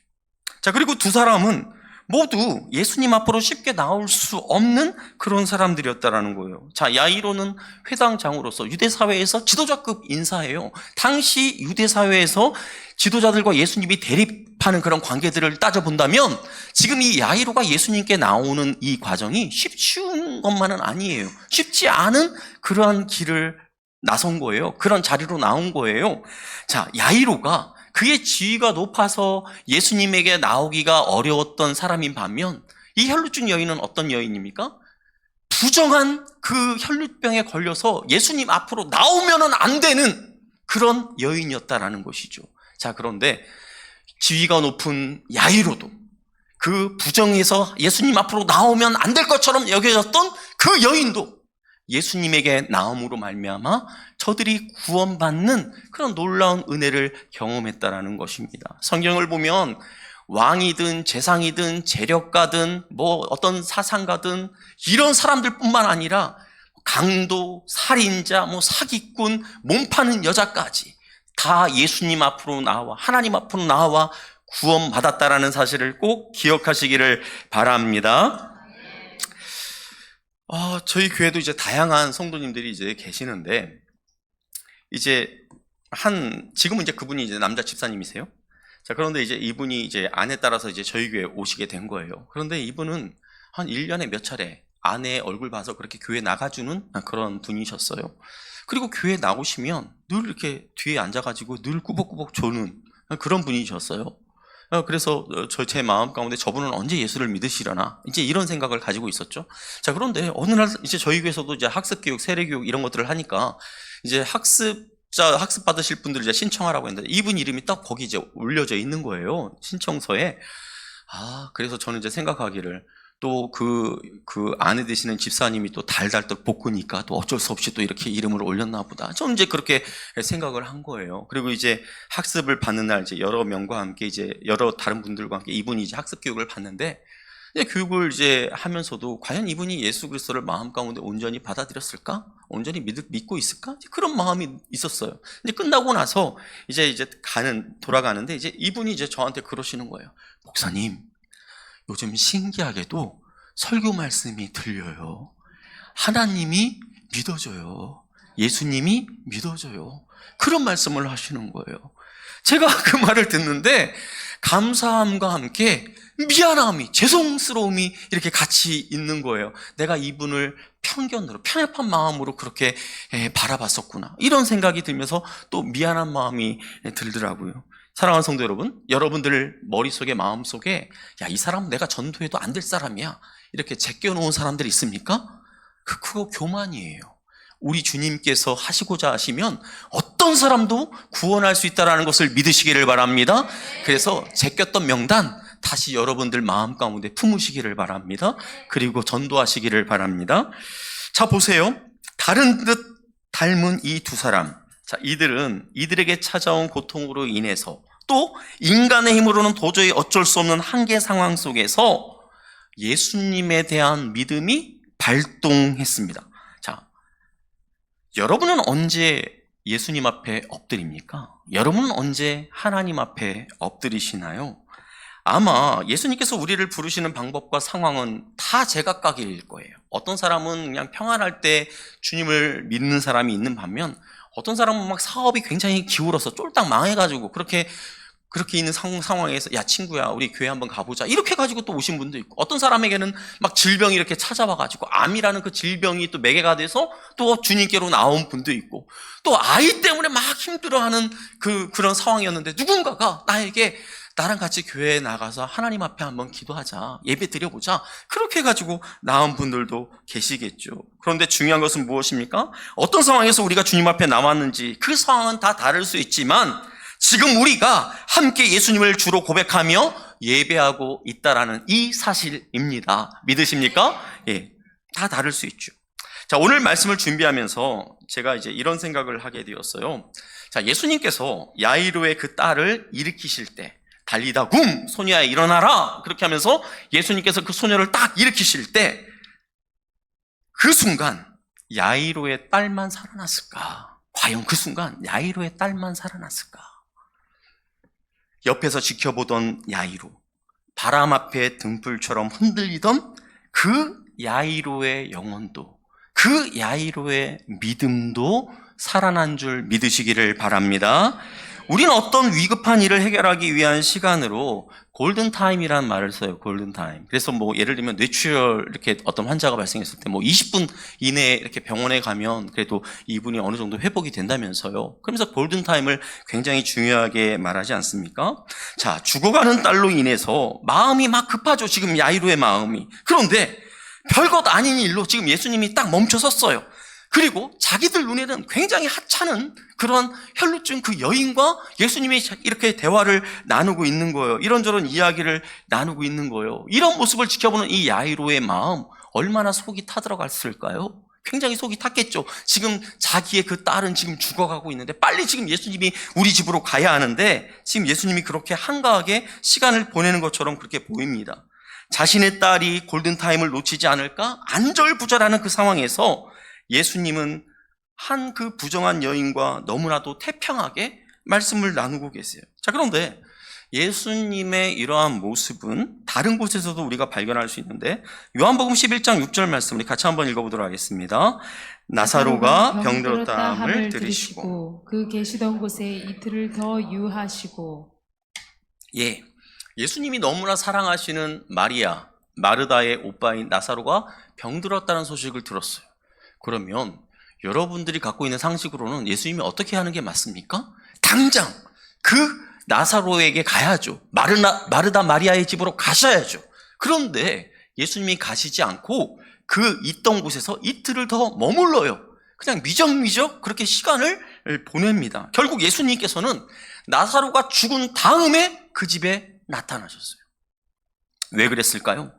자, 그리고 두 사람은 모두 예수님 앞으로 쉽게 나올 수 없는 그런 사람들이었다라는 거예요. 자, 야이로는 회당장으로서 유대사회에서 지도자급 인사예요. 당시 유대사회에서 지도자들과 예수님이 대립하는 그런 관계들을 따져본다면 지금 이 야이로가 예수님께 나오는 이 과정이 쉬운 것만은 아니에요. 쉽지 않은 그러한 길을 나선 거예요. 그런 자리로 나온 거예요. 자, 야이로가 그의 지위가 높아서 예수님에게 나오기가 어려웠던 사람인 반면, 이 혈루증 여인은 어떤 여인입니까? 부정한 그 혈루병에 걸려서 예수님 앞으로 나오면은 안 되는 그런 여인이었다라는 것이죠. 자, 그런데 지위가 높은 야이로도 그 부정에서 예수님 앞으로 나오면 안 될 것처럼 여겨졌던 그 여인도 예수님에게 나옴으로 말미암아 저들이 구원받는 그런 놀라운 은혜를 경험했다라는 것입니다. 성경을 보면 왕이든 재상이든 재력가든 뭐 어떤 사상가든 이런 사람들뿐만 아니라 강도, 살인자, 뭐 사기꾼, 몸파는 여자까지 다 예수님 앞으로 나와, 하나님 앞으로 나와 구원받았다라는 사실을 꼭 기억하시기를 바랍니다. 저희 교회도 이제 다양한 성도님들이 이제 계시는데, 지금은 이제 그분이 이제 남자 집사님이세요. 자, 그런데 이제 이분이 이제 아내 따라서 이제 저희 교회에 오시게 된 거예요. 그런데 이분은 한 1년에 몇 차례 아내 얼굴 봐서 그렇게 교회 나가주는 그런 분이셨어요. 그리고 교회 나오시면 늘 이렇게 뒤에 앉아가지고 늘 꾸벅꾸벅 조는 그런 분이셨어요. 그래서 제 마음 가운데 저분은 언제 예수를 믿으시려나, 이제 이런 생각을 가지고 있었죠. 자, 그런데 어느 날 이제 저희 교회에서도 이제 학습교육, 세례교육 이런 것들을 하니까 이제 학습 받으실 분들 이제 신청하라고 했는데 이분 이름이 딱 거기 이제 올려져 있는 거예요. 신청서에. 그래서 저는 이제 생각하기를, 또 그 아내 되시는 집사님이 또 달달떡 볶으니까 또 어쩔 수 없이 또 이렇게 이름을 올렸나 보다. 저는 이제 그렇게 생각을 한 거예요. 그리고 이제 학습을 받는 날 이제 여러 명과 함께 이제 여러 다른 분들과 함께 이분이 이제 학습 교육을 받는데, 이제 교육을 이제 하면서도 과연 이분이 예수 그리스도를 마음 가운데 온전히 받아들였을까? 온전히 믿고 있을까? 그런 마음이 있었어요. 이제 끝나고 나서 이제 돌아가는데 이제 이분이 이제 저한테 그러시는 거예요. 목사님, 요즘 신기하게도 설교 말씀이 들려요. 하나님이 믿어져요. 예수님이 믿어져요. 그런 말씀을 하시는 거예요. 제가 그 말을 듣는데 감사함과 함께 미안함이, 죄송스러움이 이렇게 같이 있는 거예요. 내가 이분을 편견으로, 편협한 마음으로 그렇게 바라봤었구나, 이런 생각이 들면서 또 미안한 마음이 들더라고요. 사랑하는 성도 여러분, 여러분들 머릿속에, 마음속에 이 사람은 내가 전도해도 안 될 사람이야, 이렇게 제껴놓은 사람들이 있습니까? 그거 교만이에요. 우리 주님께서 하시고자 하시면 어떤 사람도 구원할 수 있다는 것을 믿으시기를 바랍니다. 그래서 제꼈던 명단 다시 여러분들 마음 가운데 품으시기를 바랍니다. 그리고 전도하시기를 바랍니다. 자, 보세요. 다른 듯 닮은 이 두 사람. 자, 이들에게 찾아온 고통으로 인해서, 또 인간의 힘으로는 도저히 어쩔 수 없는 한계 상황 속에서 예수님에 대한 믿음이 발동했습니다. 자, 여러분은 언제 예수님 앞에 엎드립니까? 여러분은 언제 하나님 앞에 엎드리시나요? 아마 예수님께서 우리를 부르시는 방법과 상황은 다 제각각일 거예요. 어떤 사람은 그냥 평안할 때 주님을 믿는 사람이 있는 반면 어떤 사람은 막 사업이 굉장히 기울어서 쫄딱 망해가지고 그렇게 있는 상황에서 야 친구야 우리 교회 한번 가보자 이렇게 가지고 또 오신 분도 있고, 어떤 사람에게는 막 질병이 이렇게 찾아와가지고 암이라는 그 질병이 또 매개가 돼서 또 주님께로 나온 분도 있고, 또 아이 때문에 막 힘들어하는 그런 상황이었는데 누군가가 나랑 같이 교회에 나가서 하나님 앞에 한번 기도하자, 예배 드려보자, 그렇게 해가지고 나온 분들도 계시겠죠. 그런데 중요한 것은 무엇입니까? 어떤 상황에서 우리가 주님 앞에 나왔는지 그 상황은 다 다를 수 있지만 지금 우리가 함께 예수님을 주로 고백하며 예배하고 있다라는 이 사실입니다. 믿으십니까? 예, 다 다를 수 있죠. 자, 오늘 말씀을 준비하면서 제가 이제 이런 생각을 하게 되었어요. 자, 예수님께서 야이로의 그 딸을 일으키실 때 달리다 굼 소녀야 일어나라 그렇게 하면서 예수님께서 그 소녀를 딱 일으키실 때 그 순간 야이로의 딸만 살아났을까? 과연 그 순간 야이로의 딸만 살아났을까? 옆에서 지켜보던 야이로, 바람 앞에 등불처럼 흔들리던 그 야이로의 영혼도, 그 야이로의 믿음도 살아난 줄 믿으시기를 바랍니다. 우리는 어떤 위급한 일을 해결하기 위한 시간으로 골든타임이라는 말을 써요. 골든타임. 그래서 뭐 예를 들면 뇌출혈 이렇게 어떤 환자가 발생했을 때 뭐 20분 이내에 이렇게 병원에 가면 그래도 이분이 어느 정도 회복이 된다면서요. 그러면서 골든타임을 굉장히 중요하게 말하지 않습니까? 자, 죽어가는 딸로 인해서 마음이 막 급하죠. 지금 야이로의 마음이. 그런데 별것 아닌 일로 지금 예수님이 딱 멈춰섰어요. 그리고 자기들 눈에는 굉장히 하찮은 그런 혈루증 그 여인과 예수님이 이렇게 대화를 나누고 있는 거예요. 이런저런 이야기를 나누고 있는 거예요. 이런 모습을 지켜보는 이 야이로의 마음, 얼마나 속이 타들어갔을까요? 굉장히 속이 탔겠죠. 지금 자기의 그 딸은 지금 죽어가고 있는데 빨리 지금 예수님이 우리 집으로 가야 하는데 지금 예수님이 그렇게 한가하게 시간을 보내는 것처럼 그렇게 보입니다. 자신의 딸이 골든타임을 놓치지 않을까? 안절부절하는 그 상황에서 예수님은 한 그 부정한 여인과 너무나도 태평하게 말씀을 나누고 계세요. 자, 그런데 예수님의 이러한 모습은 다른 곳에서도 우리가 발견할 수 있는데, 요한복음 11장 6절 말씀 우리 같이 한번 읽어보도록 하겠습니다. 나사로가 병들었다 함을 들으시고 그 계시던 곳에 이틀을 더 유하시고. 예, 예수님이 너무나 사랑하시는 마리아, 마르다의 오빠인 나사로가 병들었다는 소식을 들었어요. 그러면 여러분들이 갖고 있는 상식으로는 예수님이 어떻게 하는 게 맞습니까? 당장 그 나사로에게 가야죠. 마르다 마리아의 집으로 가셔야죠. 그런데 예수님이 가시지 않고 그 있던 곳에서 이틀을 더 머물러요. 그냥 미적미적 그렇게 시간을 보냅니다. 결국 예수님께서는 나사로가 죽은 다음에 그 집에 나타나셨어요. 왜 그랬을까요?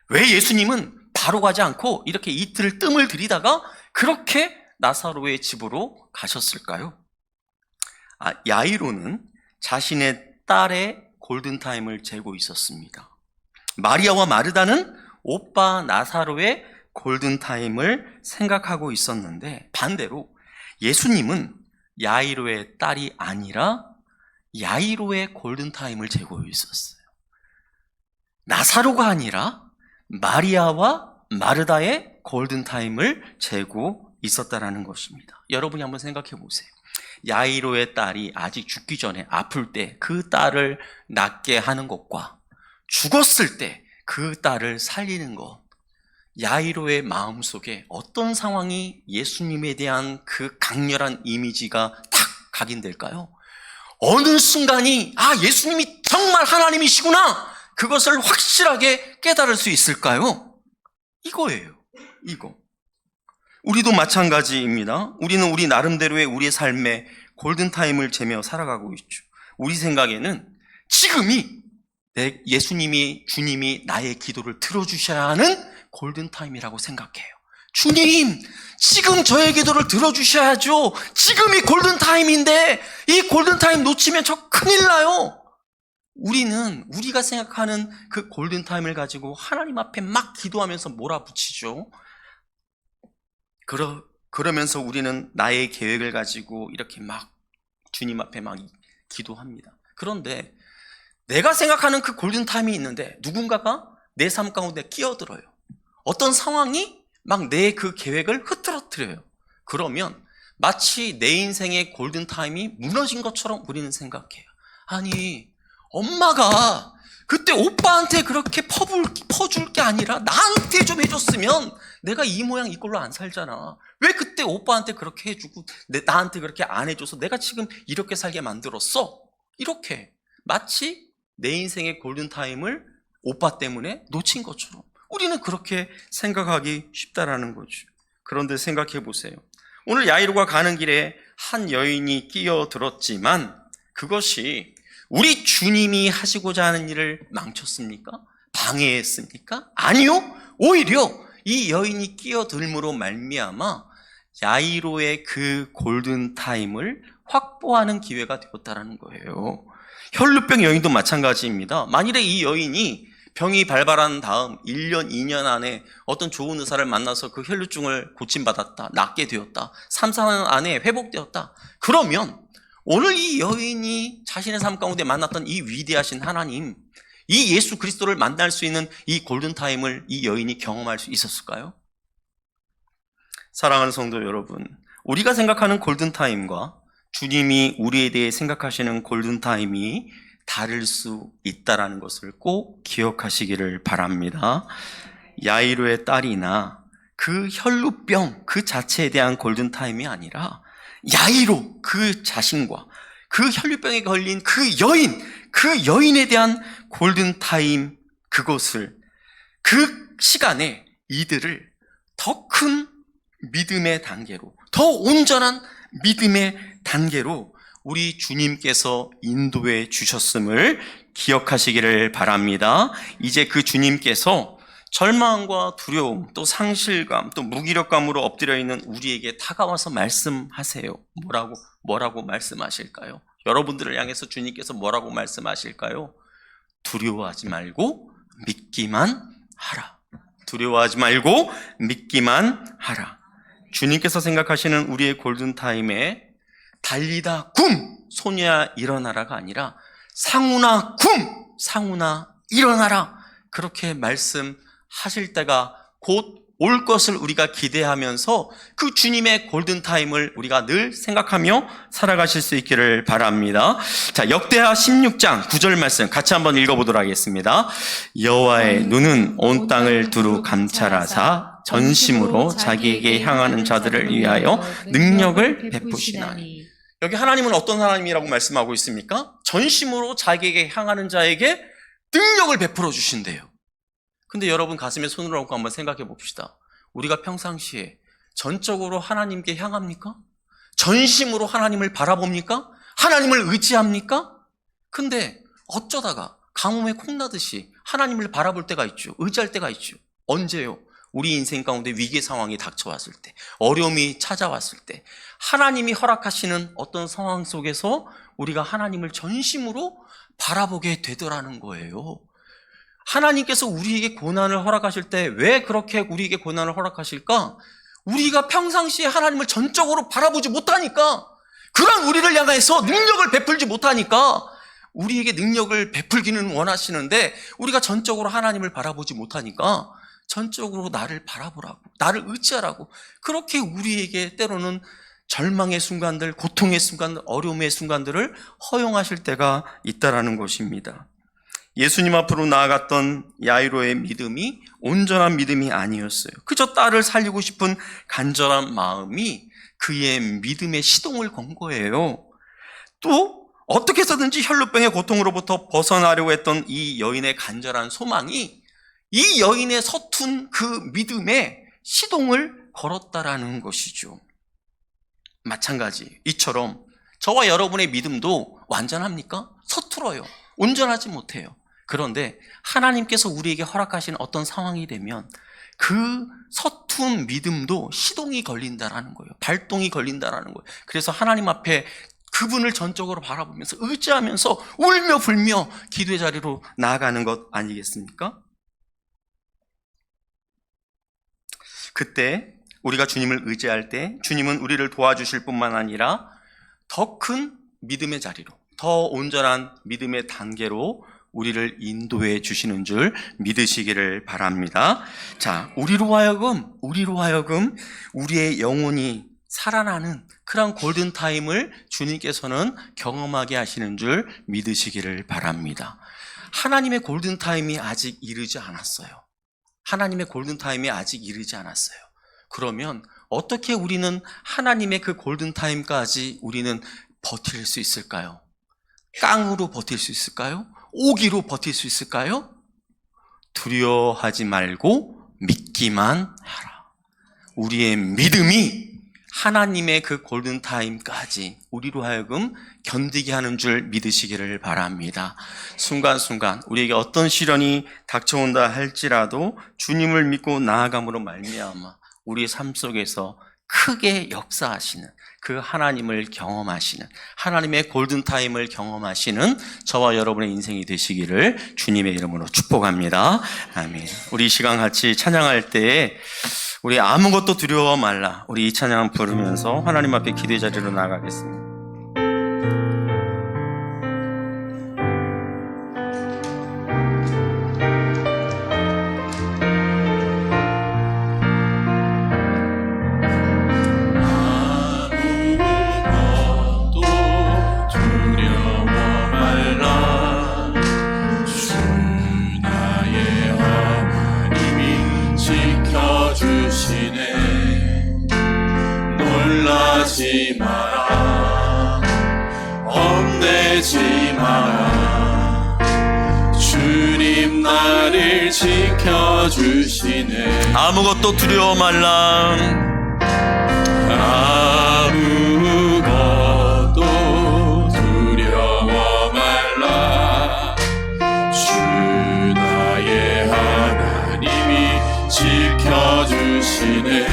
왜 예수님은 바로 가지 않고 이렇게 이틀 뜸을 들이다가 그렇게 나사로의 집으로 가셨을까요? 야이로는 자신의 딸의 골든타임을 재고 있었습니다. 마리아와 마르다는 오빠 나사로의 골든타임을 생각하고 있었는데, 반대로 예수님은 야이로의 딸이 아니라 야이로의 골든타임을 재고 있었어요. 나사로가 아니라 마리아와 마르다의 골든타임을 재고 있었다라는 것입니다. 여러분이 한번 생각해 보세요. 야이로의 딸이 아직 죽기 전에 아플 때 그 딸을 낫게 하는 것과 죽었을 때 그 딸을 살리는 것, 야이로의 마음속에 어떤 상황이 예수님에 대한 그 강렬한 이미지가 딱 각인될까요? 어느 순간이 예수님이 정말 하나님이시구나, 그것을 확실하게 깨달을 수 있을까요? 이거예요. 이거. 우리도 마찬가지입니다. 우리는 우리 나름대로의 우리의 삶에 골든타임을 재며 살아가고 있죠. 우리 생각에는 지금이 예수님이, 주님이 나의 기도를 들어주셔야 하는 골든타임이라고 생각해요. 주님, 지금 저의 기도를 들어주셔야죠. 지금이 골든타임인데 이 골든타임 놓치면 저 큰일 나요. 우리는 우리가 생각하는 그 골든타임을 그러면서 우리는 나의 계획을 가지고 이렇게 막 주님 앞에 막 기도합니다. 그런데 내가 생각하는 그 골든타임이 있는데 누군가가 내 삶 가운데 끼어들어요. 어떤 상황이 막 내 그 계획을 흐트러뜨려요. 그러면 마치 내 인생의 골든타임이 무너진 것처럼 우리는 생각해요. 아니, 엄마가 그때 오빠한테 그렇게 퍼줄 게 아니라 나한테 좀 해줬으면 내가 이 모양 이 꼴로 안 살잖아. 왜 그때 오빠한테 그렇게 해주고 나한테 그렇게 안 해줘서 내가 지금 이렇게 살게 만들었어? 이렇게 마치 내 인생의 골든타임을 오빠 때문에 놓친 것처럼 우리는 그렇게 생각하기 쉽다라는 거죠. 그런데 생각해 보세요. 오늘 야이로가 가는 길에 한 여인이 끼어들었지만 그것이 우리 주님이 하시고자 하는 일을 망쳤습니까? 방해했습니까? 아니요. 오히려 이 여인이 끼어들므로 말미암아 야이로의 그 골든타임을 확보하는 기회가 되었다는 거예요. 혈루병 여인도 마찬가지입니다. 만일에 이 여인이 병이 발발한 다음 1년, 2년 안에 어떤 좋은 의사를 만나서 그 혈루증을 고침받았다, 낫게 되었다, 3, 4년 안에 회복되었다. 그러면 오늘 이 여인이 자신의 삶 가운데 만났던 이 위대하신 하나님, 이 예수 그리스도를 만날 수 있는 이 골든타임을 이 여인이 경험할 수 있었을까요? 사랑하는 성도 여러분, 우리가 생각하는 골든타임과 주님이 우리에 대해 생각하시는 골든타임이 다를 수 있다는 것을 꼭 기억하시기를 바랍니다. 야이로의 딸이나 그 혈루병 그 자체에 대한 골든타임이 아니라 야이로 그 자신과 그 혈루병에 걸린 그 여인에 대한 골든타임, 그것을 그 시간에 이들을 더 큰 믿음의 단계로, 더 온전한 믿음의 단계로 우리 주님께서 인도해 주셨음을 기억하시기를 바랍니다. 이제 그 주님께서 절망과 두려움, 또 상실감, 또 무기력감으로 엎드려 있는 우리에게 다가와서 말씀하세요. 뭐라고 말씀하실까요? 여러분들을 향해서 주님께서 뭐라고 말씀하실까요? 두려워하지 말고 믿기만 하라. 두려워하지 말고 믿기만 하라. 주님께서 생각하시는 우리의 골든타임에 달리다 굼! 소녀야 일어나라가 아니라 상훈아 굼! 상훈아 일어나라! 그렇게 말씀하실 때가 곧 올 것을 우리가 기대하면서 그 주님의 골든타임을 우리가 늘 생각하며 살아가실 수 있기를 바랍니다. 자, 역대하 16장 9절 말씀 같이 한번 읽어보도록 하겠습니다. 여호와의 눈은 온 땅을 두루 감찰하사 전심으로 자기에게 향하는 자들을 위하여 능력을 베푸시나니. 여기 하나님은 어떤 하나님이라고 말씀하고 있습니까? 전심으로 자기에게 향하는 자에게 능력을 베풀어 주신대요. 근데 여러분 가슴에 손을 얹고 한번 생각해 봅시다. 우리가 평상시에 전적으로 하나님께 향합니까? 전심으로 하나님을 바라봅니까? 하나님을 의지합니까? 근데 어쩌다가 가뭄에 콩나듯이 하나님을 바라볼 때가 있죠. 의지할 때가 있죠. 언제요? 우리 인생 가운데 위기 상황이 닥쳐왔을 때, 어려움이 찾아왔을 때, 하나님이 허락하시는 어떤 상황 속에서 우리가 하나님을 전심으로 바라보게 되더라는 거예요. 하나님께서 우리에게 고난을 허락하실 때 왜 그렇게 우리에게 고난을 허락하실까? 우리가 평상시에 하나님을 전적으로 바라보지 못하니까, 그런 우리를 향해서 능력을 베풀지 못하니까, 우리에게 능력을 베풀기는 원하시는데 우리가 전적으로 하나님을 바라보지 못하니까 전적으로 나를 바라보라고, 나를 의지하라고 그렇게 우리에게 때로는 절망의 순간들, 고통의 순간들, 어려움의 순간들을 허용하실 때가 있다라는 것입니다. 예수님 앞으로 나아갔던 야이로의 믿음이 온전한 믿음이 아니었어요. 그저 딸을 살리고 싶은 간절한 마음이 그의 믿음의 시동을 건 거예요. 또 어떻게 해서든지 혈루병의 고통으로부터 벗어나려고 했던 이 여인의 간절한 소망이 이 여인의 서툰 그 믿음에 시동을 걸었다라는 것이죠. 마찬가지 이처럼 저와 여러분의 믿음도 완전합니까? 서툴어요. 온전하지 못해요. 그런데 하나님께서 우리에게 허락하신 어떤 상황이 되면 그 서툰 믿음도 시동이 걸린다라는 거예요. 발동이 걸린다라는 거예요. 그래서 하나님 앞에 그분을 전적으로 바라보면서 의지하면서 울며 불며 기도의 자리로 나아가는 것 아니겠습니까? 그때 우리가 주님을 의지할 때 주님은 우리를 도와주실 뿐만 아니라 더 큰 믿음의 자리로, 더 온전한 믿음의 단계로 우리를 인도해 주시는 줄 믿으시기를 바랍니다. 자, 우리로 하여금 우리의 영혼이 살아나는 그런 골든타임을 주님께서는 경험하게 하시는 줄 믿으시기를 바랍니다. 하나님의 골든타임이 아직 이르지 않았어요. 하나님의 골든타임이 아직 이르지 않았어요. 그러면 어떻게 우리는 하나님의 그 골든타임까지 우리는 버틸 수 있을까요? 깡으로 버틸 수 있을까요? 오기로 버틸 수 있을까요? 두려워하지 말고 믿기만 하라. 우리의 믿음이 하나님의 그 골든타임까지 우리로 하여금 견디게 하는 줄 믿으시기를 바랍니다. 순간순간 우리에게 어떤 시련이 닥쳐온다 할지라도 주님을 믿고 나아감으로 말미암아 우리의 삶 속에서 크게 역사하시는 그 하나님을 경험하시는, 하나님의 골든타임을 경험하시는 저와 여러분의 인생이 되시기를 주님의 이름으로 축복합니다. 아멘. 우리 이 시간 같이 찬양할 때에 우리 아무것도 두려워 말라, 우리 이 찬양 부르면서 하나님 앞에 기도의 자리로 나아가겠습니다. 놀라지 마라, 험내지 마라. 주님 나를 지켜주시네. 아무것도 두려워 말라. 아무것도 두려워 말라. 주 나의 하나님이 지켜주시네.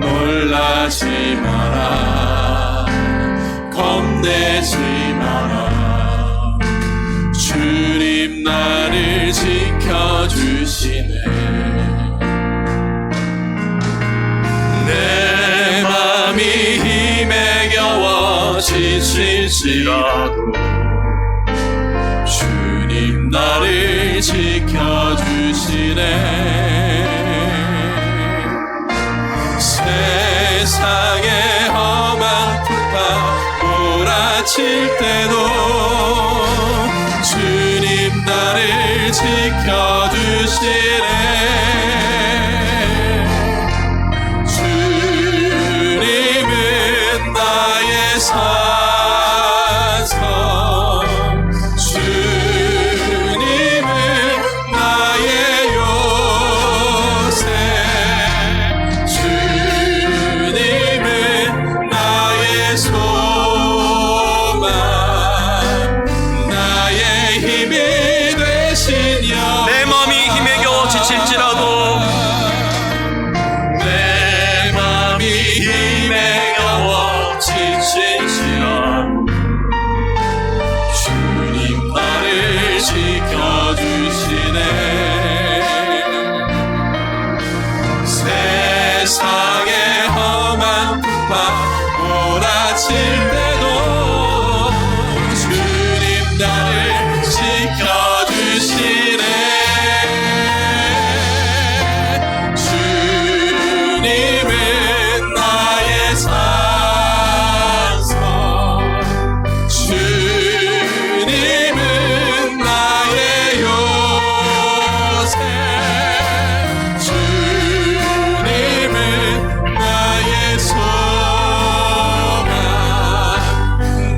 놀라지 마라, 겁내지 마라. 주님 나를 지켜주시네. 내 맘이 힘에 겨워 지칠지라도 주님 나를 지켜주시네. 세상의 험한 풍파 몰아칠 때도 주님 나를 지켜주시네. 주님은 나의 산성, 주님은 나의 요새, 주님은 나의 소망, 나의 힘이 되신 여. 내 마음이 힘에 겨워 지칠지라도, 내 맘이 힘에 겨워 지칠지라도 주님 나를 지켜주시네. 세상의 험한 풍파 몰아칠 때도 주님 나를 지켜주시네. 주님은 나의 산성, 주님은 나의 요새, 주님은 나의 소망,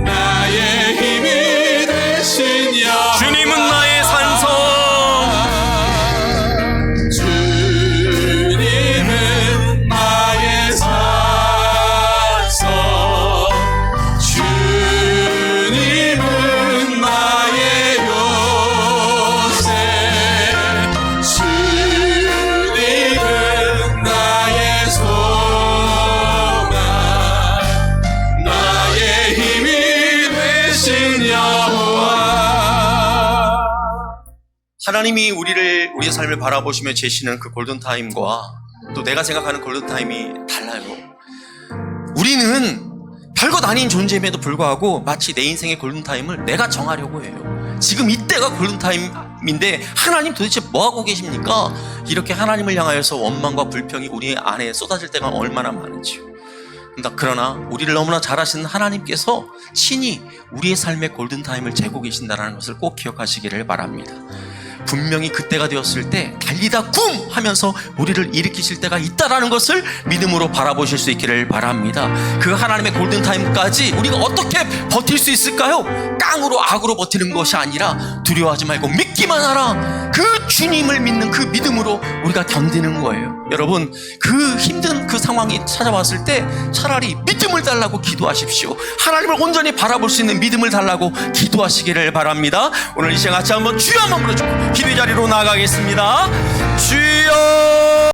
나의 힘이 되신 여. 주님은 나의 산성, 주님은 나의 산성, 주님은 나의 요새, 주님은 나의 소망, 나의 힘이 되신 여호와. 하나님이 우리의 삶을 바라보시며 제시는 그 골든타임과 또 내가 생각하는 골든타임이 달라요. 우리는 별것 아닌 존재임에도 불구하고 마치 내 인생의 골든타임을 내가 정하려고 해요. 지금 이때가 골든타임인데 하나님 도대체 뭐하고 계십니까? 이렇게 하나님을 향하여서 원망과 불평이 우리 안에 쏟아질 때가 얼마나 많은지요. 그러나 우리를 너무나 잘 아시는 하나님께서 친히 우리의 삶의 골든타임을 재고 계신다는 것을 꼭 기억하시기를 바랍니다. 분명히 그때가 되었을 때 달리다 굼 하면서 우리를 일으키실 때가 있다라는 것을 믿음으로 바라보실 수 있기를 바랍니다. 그 하나님의 골든타임까지 우리가 어떻게 버틸 수 있을까요? 깡으로 악으로 버티는 것이 아니라 두려워하지 말고 믿기만 하라. 그 주님을 믿는 그 믿음으로 우리가 견디는 거예요. 여러분, 그 힘든 그 상황이 찾아왔을 때 차라리 믿음을 달라고 기도하십시오. 하나님을 온전히 바라볼 수 있는 믿음을 달라고 기도하시기를 바랍니다. 오늘 이 시간 같이 한번 주여 한번 부르짖고 기도 자리로 나아가겠습니다. 주여